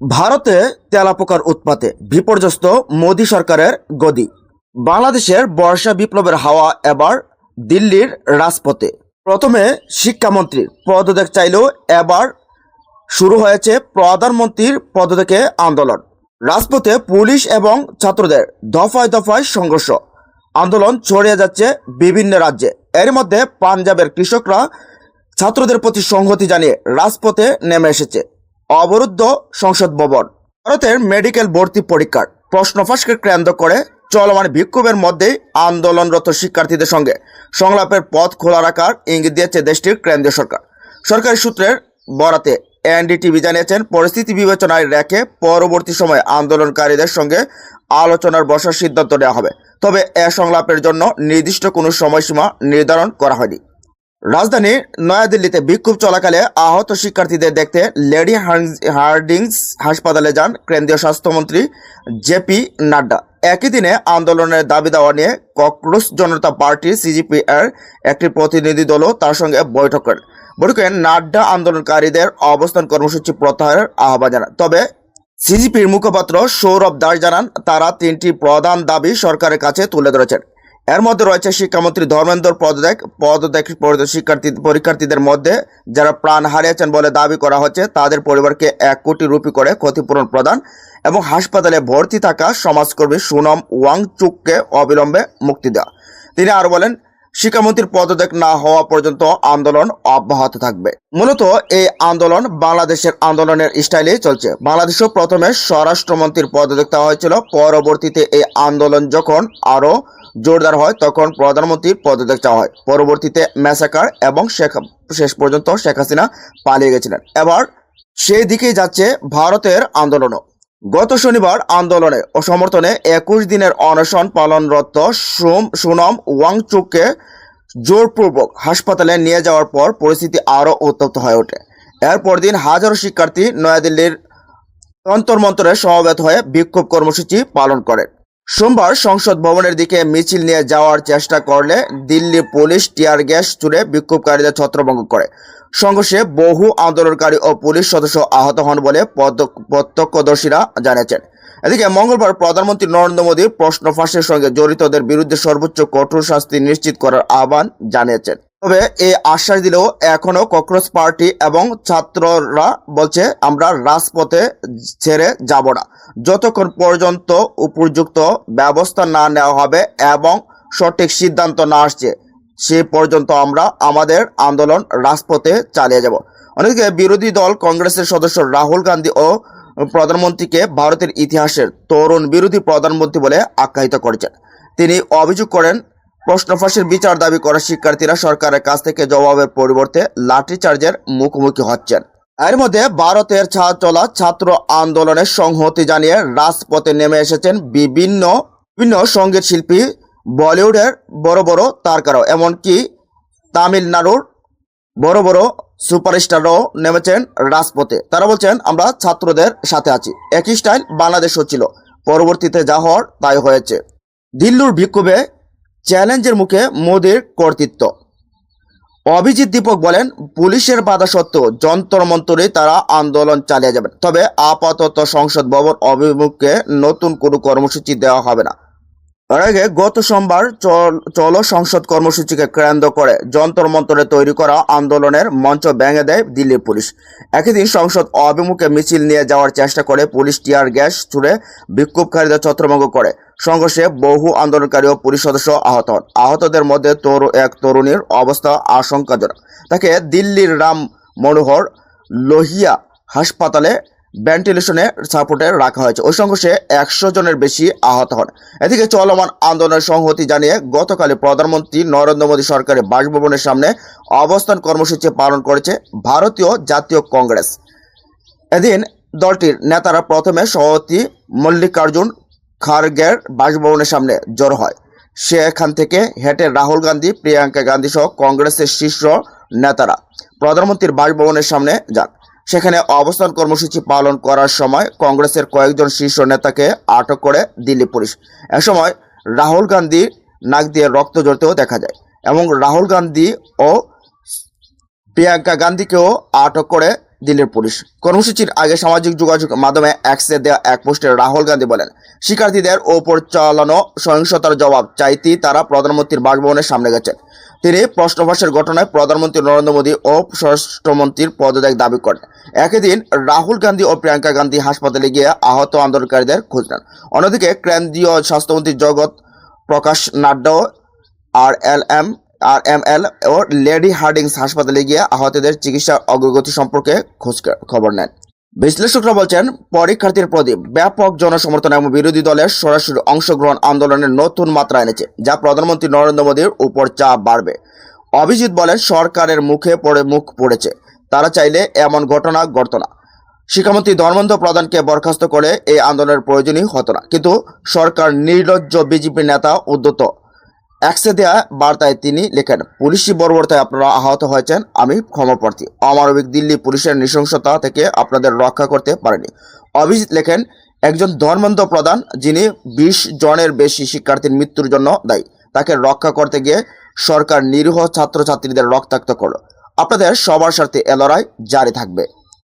ভারতে তেলাপোকার উৎপাতে বিপর্যস্ত মোদী সরকারের গদি। বাংলাদেশের বর্ষা বিপ্লবের হাওয়া এবার দিল্লির রাজপথে। প্রথমে শিক্ষামন্ত্রীর পদত্যাগ চাইলেও এবার শুরু হয়েছে প্রধানমন্ত্রীর পদত্যাগে আন্দোলন। রাজপথে পুলিশ এবং ছাত্রদের দফায় দফায় সংঘর্ষ, আন্দোলন ছড়িয়ে যাচ্ছে বিভিন্ন রাজ্যে। এর মধ্যে পাঞ্জাবের কৃষকরা ছাত্রদের প্রতি সংহতি জানিয়ে রাজপথে নেমে এসেছে। অবরুদ্ধ সংসদ ভবন। ভারতের মেডিকেল ভর্তি পরীক্ষার প্রশ্ন ফাঁসকে কেন্দ্র করে চলমান বিক্ষোভের মধ্যেই আন্দোলনরত শিক্ষার্থীদের সঙ্গে সংলাপের পথ খোলা রাখার ইঙ্গিত দিয়েছে দেশটির কেন্দ্রীয় সরকার। সরকারি সূত্রের বরাতে এনডিটিভি জানিয়েছেন, পরিস্থিতি বিবেচনায় রেখে পরবর্তী সময়ে আন্দোলনকারীদের সঙ্গে আলোচনার বসার সিদ্ধান্ত নেওয়া হবে। তবে এ সংলাপের জন্য নির্দিষ্ট কোনো সময়সীমা নির্ধারণ করা হয়নি। রাজধানী নয়াদিল্লিতে বিক্ষোভ চলাকালে আহত শিক্ষার্থীদের দেখতে লেডি হার্ডিংস হাসপাতালে যান কেন্দ্রীয় স্বাস্থ্যমন্ত্রী জেপি নাড্ডা। একই দিনে আন্দোলনের দাবি দেওয়া নিয়ে ককরোচ জনতা পার্টি সিজিপি এর একটি প্রতিনিধি দলও তার সঙ্গে বৈঠক করেন। বৈঠকে নাড্ডা আন্দোলনকারীদের অবস্থান কর্মসূচি প্রত্যাহারের আহ্বান জানান। তবে সিজিপির মুখপাত্র সৌরভ দাস জানান, তারা তিনটি প্রধান দাবি সরকারের কাছে তুলে ধরেছেন। এর মধ্যে রয়েছে শিক্ষামন্ত্রী ধর্মেন্দ্র পরীক্ষার্থীদের মধ্যে যারা প্রাণ হারিয়েছেন বলে দাবি করা হচ্ছে তাদের পরিবারকে 1 কোটি রুপি করে ক্ষতিপূরণ প্রদান এবং হাসপাতালে ভর্তি থাকা সমাজকর্মী সুনম ওয়াংচুককে অবিলম্বে মুক্তি দেওয়া। তিনি আরো বলেন, শিক্ষামন্ত্রীর পদত্যাগ না হওয়া পর্যন্ত আন্দোলন অব্যাহত থাকবে। মূলত এই আন্দোলন বাংলাদেশের আন্দোলনের স্টাইলেই চলছে। বাংলাদেশেও প্রথমে স্বরাষ্ট্রমন্ত্রীর পদত্যাগ দেওয়া হয়েছিল। পরবর্তীতে এই আন্দোলন যখন আরো জোরদার হয় তখন প্রধানমন্ত্রীর পদত্যাগ চাওয়া হয়। পরবর্তীতে ম্যাসাকার এবং শেষ পর্যন্ত শেখ হাসিনা পালিয়ে গেছিলেন। এবার সেই দিকেই যাচ্ছে ভারতের আন্দোলনও। গত শনিবার আন্দোলনে ও সমর্থনে 21 দিনের অনশন পালনরত সুনম ওয়াংচুককে জোরপূর্বক হাসপাতালে নিয়ে যাওয়ার পর পরিস্থিতি আরও উত্তপ্ত হয়ে ওঠে। এরপর দিন হাজারো শিক্ষার্থী নয়াদিল্লির তন্তর মন্তরে সমবেত হয়ে বিক্ষোভ কর্মসূচি পালন করেন। সোমবার সংসদ ভবনের দিকে মিছিল নিয়ে যাওয়ার চেষ্টা করলে দিল্লি পুলিশ টিয়ার গ্যাস ছুড়ে বিক্ষোভকারীদের ছত্রভঙ্গ করে। সংঘর্ষে বহু আন্দোলনকারী ও পুলিশ সদস্য আহত হন বলে প্রত্যক্ষদর্শীরা জানিয়েছেন। এদিকে মঙ্গলবার প্রধানমন্ত্রী নরেন্দ্র মোদী প্রশ্ন ফাঁসের সঙ্গে জড়িতদের বিরুদ্ধে সর্বোচ্চ কঠোর শাস্তি নিশ্চিত করার আহ্বান জানিয়েছেন। তবে এই আশ্বাস দিলেও এখনো ককরোচ পার্টি এবং ছাত্ররা বলছে, আমরা রাজপথে ছেড়ে যাব না যতক্ষণ পর্যন্ত উপযুক্ত ব্যবস্থা না নেওয়া হবে এবং সঠিক সিদ্ধান্ত না আসছে সে পর্যন্ত আমরা আমাদের আন্দোলন রাজপথে চালিয়ে যাব। অন্যদিকে বিরোধী দল কংগ্রেসের সদস্য রাহুল গান্ধী ও প্রধানমন্ত্রীকে ভারতের ইতিহাসের তরুণ বিরোধী প্রধানমন্ত্রী বলে আখ্যায়িত করেছেন। তিনি অভিযোগ করেন, প্রশ্ন ফাঁসের বিচার দাবি করা শিক্ষার্থীরা সরকারের কাছ থেকে জবাবের পরিবর্তে লাঠিচার্জের মুখোমুখি হচ্ছেন। এর মধ্যে ভারতের চলা ছাত্র আন্দোলনের সংহতি জানিয়ে রাজপথে নেমে এসেছেন বিভিন্ন সঙ্গীত শিল্পী, বলিউডের বড় বড় তারকারাও, এমনকি তামিলনাড়ুর বড় বড় সুপারস্টাররাও নেমেছেন রাজপথে। তারা বলছেন, আমরা ছাত্রদের সাথে আছি। একই স্টাইল বাংলাদেশও ছিল, পরবর্তীতে যা হওয়ার তাই হয়েছে। দিল্লির বিক্ষোভে চ্যালেঞ্জের মুখে মোদীর কর্তৃত্ব। অভিজিৎ দীপক বলেন, পুলিশের বাধা সত্ত্বেও যন্তর মন্তরে তারা আন্দোলন চালিয়ে যাবেন। তবে আপাতত সংসদ ভবন অভিমুখে নতুন কোনো কর্মসূচি দেওয়া হবে না। এর আগে গত সোমবার চলো সংসদ কর্মসূচিকে কেন্দ্র করে যন্তর মন্তরে তৈরি করা আন্দোলনের মঞ্চ ভেঙে দেয় দিল্লি পুলিশ। একই দিন সংসদ অভিমুখে মিছিল নিয়ে যাওয়ার চেষ্টা করে পুলিশ টিয়ার গ্যাস ছুড়ে বিক্ষোভকারীদের ছত্রভঙ্গ করে। সংঘর্ষে বহু আন্দোলনকারী ও পুলিশ সদস্য আহত হন। আহতদের মধ্যে এক তরুণীর অবস্থা আশঙ্কাজনক। তাকে দিল্লির রাম মনোহর লোহিয়া হাসপাতালে ভেন্টিলেশনে সাপোর্টে রাখা হয়েছে। ওই সংঘর্ষে 100 জনের বেশি আহত হন। এদিকে চলমান আন্দোলনের সংহতি জানিয়ে গতকালই প্রধানমন্ত্রী নরেন্দ্র মোদী সরকারের বাসভবনের সামনে অবস্থান কর্মসূচি পালন করেছে ভারতীয় জাতীয় কংগ্রেস। এদিন দলটির নেতারা প্রথমে সভাপতি মল্লিকার্জুন খারগের বাসভবনের সামনে জড়ো হয়। সেখান থেকে হেঁটে রাহুল গান্ধী, প্রিয়াঙ্কা গান্ধী সহ কংগ্রেসের শীর্ষ নেতারা প্রধানমন্ত্রীর বাসভবনের সামনে যান। সেখানে অবস্থান কর্মসূচি পালন করার সময় কংগ্রেসের কয়েকজন শীর্ষ নেতাকে আটক করে দিল্লি পুলিশ। এ সময় রাহুল গান্ধী নাক দিয়ে রক্ত ঝরতেও দেখা যায় এবং রাহুল গান্ধী ও প্রিয়াঙ্কা গান্ধীকেও আটক করে দিল্লির পুলিশ। কর্মসূচির আগে সামাজিক যোগাযোগ মাধ্যমে এক্সে দেওয়া এক পোস্টে রাহুল গান্ধী বলেন, শিক্ষার্থীদের ওপর চালানো সহিংসতার জবাব চাইতে তারা প্রধানমন্ত্রীর বাসভবনের সামনে গেছেন। তিনি প্রশ্নভাসের ঘটনায় প্রধানমন্ত্রী নরেন্দ্র মোদী ও স্বরাষ্ট্রমন্ত্রীর পদত্যাগ দাবি করেন। একই দিন রাহুল গান্ধী ও প্রিয়াঙ্কা গান্ধী হাসপাতালে গিয়ে আহত আন্দোলনকারীদের খোঁজ নেন। অন্যদিকে কেন্দ্রীয় স্বাস্থ্যমন্ত্রী জগৎ প্রকাশ নাড্ডাও আরএমএল ও লেডি হার্ডিংস হাসপাতালে গিয়ে আহতদের চিকিৎসার অগ্রগতি সম্পর্কে খবর নেন। বিশ্লেষকরা বলছেন, পরীক্ষার্থীর প্রতি ব্যাপক জনসমর্থন এবং বিরোধী দলের সরাসরি অংশগ্রহণ আন্দোলনের নতুন মাত্রা এনেছে, যা প্রধানমন্ত্রী নরেন্দ্র মোদীর উপর চাপ বাড়বে। অভিজিৎ বলেন, সরকারের মুখে মুখ পড়েছে, তারা চাইলে এমন ঘটনা ঘটত না। শিক্ষামন্ত্রী ধর্মেন্দ্র প্রধানকে বরখাস্ত করে এই আন্দোলনের প্রয়োজনই হতো না, কিন্তু সরকার নির্লজ্জ। বিজেপি নেতা উদ্যত এক্সে দেয়া বার্তায় তিনি লেখেন, পুলিশি বর্বরতায় আপনারা আহত হয়েছেন, আমি ক্ষমাপ্রার্থী। অমানবিক দিল্লি পুলিশের নৃশংসতা থেকে আপনাদের রক্ষা করতে পারেনি। অভিজিৎ লেখেন, একজন ধর্মেন্দ্র প্রধান যিনি 20 জনের বেশি শিক্ষার্থীর মৃত্যুর জন্য দায়ী, তাকে রক্ষা করতে গিয়ে সরকার নিরীহ ছাত্রছাত্রীদের রক্তাক্ত করল। আপনাদের সবার স্বার্থে এ লড়াই জারি থাকবে।